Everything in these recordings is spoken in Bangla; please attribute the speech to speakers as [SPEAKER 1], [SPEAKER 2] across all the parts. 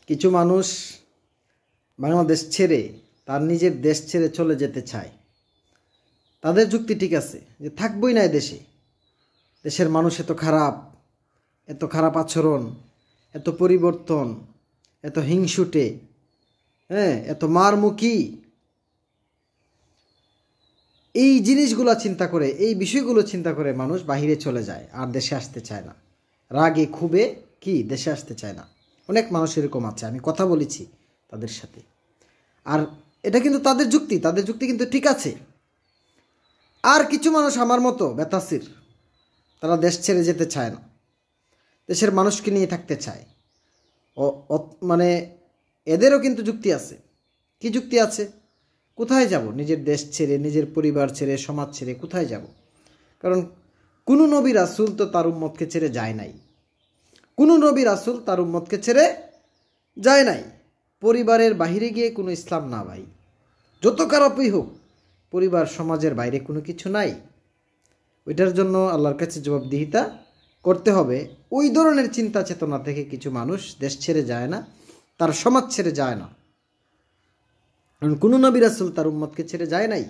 [SPEAKER 1] কিছু মানুষ বাংলাদেশ ছেড়ে তার নিজের দেশ ছেড়ে চলে যেতে চায়। তাদের যুক্তি ঠিক আছে যে থাকবই না দেশে, দেশের মানুষ এত খারাপ, এত খারাপ আচরণ, এত পরিবর্তন, এত হিংসুটে, এত মারমুখী। এই জিনিসগুলো চিন্তা করে, এই বিষয়গুলো চিন্তা করে মানুষ বাহিরে চলে যায়, আর দেশে আসতে চায় না। রাগে ক্ষোভে দেশে আসতে চায় না। অনেক মানুষ এরকম আছে, আমি কথা বলেছি তাদের সাথে। আর এটা কিন্তু তাদের যুক্তি কিন্তু ঠিক আছে। আর কিছু মানুষ আমার মতো বেতাসির, তারা দেশ ছেড়ে যেতে চায় না, দেশের মানুষকে নিয়ে থাকতে চায়। মানে এদেরও কিন্তু যুক্তি আছে। কি যুক্তি আছে? কোথায় যাব? নিজের দেশ ছেড়ে, নিজের পরিবার ছেড়ে, সমাজ ছেড়ে কোথায় যাব? কারণ কোনো নবী রাসূল তো তার উম্মতকে ছেড়ে যায় নাই। কোনো নবী রাসূল তার উম্মতকে ছেড়ে যায় নাই। পরিবারের বাহিরে গিয়ে কোনো ইসলাম না ভাই, যত খারাপই হোক, পরিবার সমাজের বাইরে কোনো কিছু নাই। ওইটার জন্য আল্লাহর কাছে জবাবদিহিতা করতে হবে। ওই ধরনের চিন্তা চেতনা থেকে কিছু মানুষ দেশ ছেড়ে যায় না, তার সমাজ ছেড়ে যায় না। কোনো নবী রাসূল তার উম্মতকে ছেড়ে যায় নাই।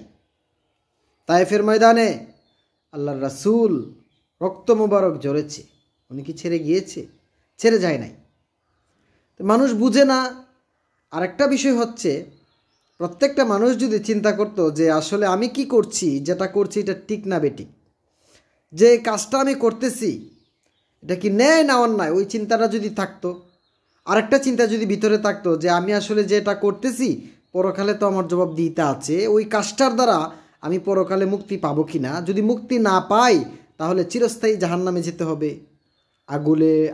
[SPEAKER 1] তায়েফের ময়দানে আল্লাহর রাসূল রক্ত মোবারক ঝরেছে, উনি কি ছেড়ে গিয়েছে? ছেড়ে যায় নাই। তো মানুষ বুঝে না। আরেকটা বিষয় হচ্ছে, প্রত্যেকটা মানুষ যদি চিন্তা করতো যে আসলে আমি কি করছি, যেটা করছি এটা ঠিক না বেঠিক, যে কাজটা আমি করতেছি এটা কি ন্যায় না অন্যায়, ওই চিন্তাটা যদি থাকতো। আরেকটা চিন্তা যদি ভিতরে থাকতো যে আমি আসলে যেটা করতেছি পরকালে তো আমার জবাবদিহিতা আছে, ওই কাজটার দ্বারা আমি পরকালে মুক্তি পাবো কি না। যদি মুক্তি না পাই তাহলে চিরস্থায়ী জাহান্নামে যেতে হবে,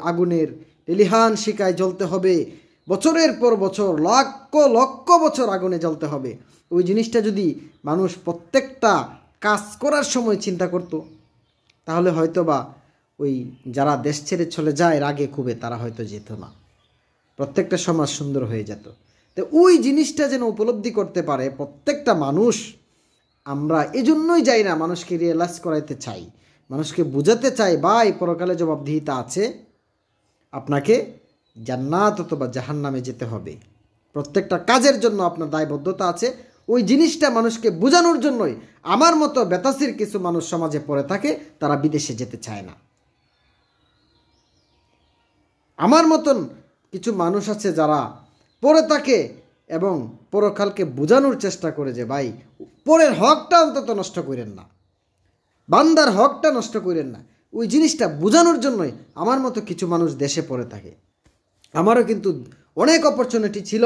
[SPEAKER 1] আগুনের লেলিহান শিকায় জ্বলতে হবে, বছরের পর বছর, লক্ষ লক্ষ বছর আগুনে জ্বলতে হবে। ওই জিনিসটা যদি মানুষ প্রত্যেকটা কাজ করার সময় চিন্তা করত, তাহলে হয়তো বা ওই যারা দেশ ছেড়ে চলে যায় রাগে ক্ষোভে, তারা হয়তো যেত না, প্রত্যেকটা সমাজ সুন্দর হয়ে যেত। তো ওই জিনিসটা যেন উপলব্ধি করতে পারে প্রত্যেকটা মানুষ। আমরা এজন্যই যাই না, মানুষকে রিয়েলাইজ করাইতে চাই, মানুষকে বুঝাতে চাই ভাই পরকালে জবাবদিহিতা আছে, আপনাকে জান্নাত অথবা জাহান্নামে যেতে হবে, প্রত্যেকটা কাজের জন্য আপনার দায়বদ্ধতা আছে। ওই জিনিসটা মানুষকে বোঝানোর জন্যই আমার মতো বেতাসির কিছু মানুষ সমাজে পড়ে থাকে, তারা বিদেশে যেতে চায় না। আমার মতন কিছু মানুষ আছে যারা পড়ে থাকে এবং পরকালকে বোঝানোর চেষ্টা করে যে ভাই পরের হকটা অন্তত নষ্ট করেন না, বান্দার হকটা নষ্ট করেন না। ওই জিনিসটা বোঝানোর জন্যই আমার মতো কিছু মানুষ দেশে পড়ে থাকে। আমারও কিন্তু অনেক অপরচুনিটি ছিল,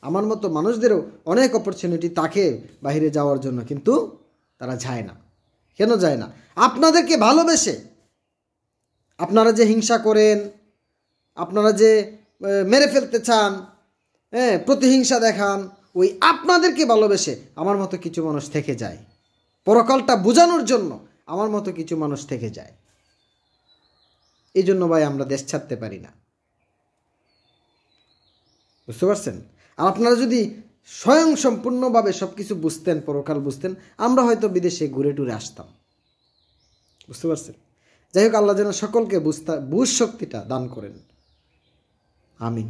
[SPEAKER 1] আমার মতো মানুষদেরও অনেক অপরচুনিটি থাকে বাইরে যাওয়ার জন্য, কিন্তু তারা যায় না। কেন যায় না? আপনাদেরকে ভালোবেসে। আপনারা যে হিংসা করেন, আপনারা যে মেরে ফেলতে চান, প্রতিহিংসা দেখান, ওই আপনাদেরকে ভালোবেসে আমার মতো কিছু মানুষ থেকে যায়। পরকালটা বোঝানোর জন্য আমার মতো কিছু মানুষ থেকে যায়। এই জন্য ভাই আমরা দেশ ছাড়তে পারি না, বুঝতে পারছেন? আর আপনারা যদি স্বয়ং সম্পূর্ণভাবে সব কিছু বুঝতেন, পরকাল বুঝতেন, আমরা হয়তো বিদেশে ঘুরে টুরে আসতাম, বুঝতে পারছেন? যাই হোক, আল্লাহ যেন সকলকে বুঝ শক্তিটা দান করেন, আমিন।